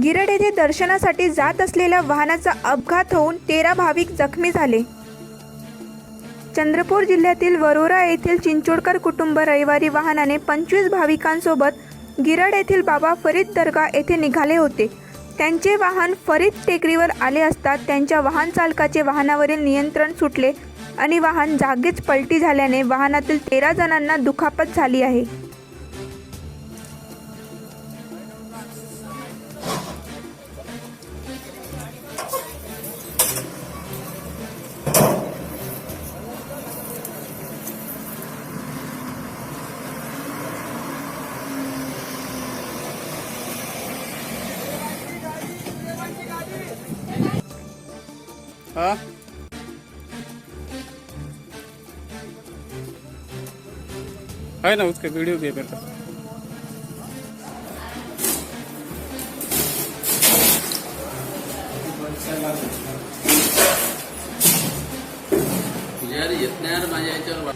गिरड येथे दर्शनासाठी जात असलेल्या वाहनाचा अपघात होऊन 13 भाविक जखमी झाले। चंद्रपूर जिल्ह्यातील वरोरा येथील चिंचोडकर कुटुंब रविवारी वाहनाने 25 भाविकांसोबत गिरड येथील बाबा फरीद दर्गा येथे निघाले होते। त्यांचे वाहन फरीद टेकडीवर आले असता त्यांच्या वाहन चालकाचे वाहनावरील नियंत्रण सुटले आणि वाहन जागीच पलटी झाल्याने वाहनातील 13 जणांना दुखापत झाली आहे। हाँ है ना, उसका वीडियो भी है मेरे पास। यार येत नाही यार माझ्या याच्यावर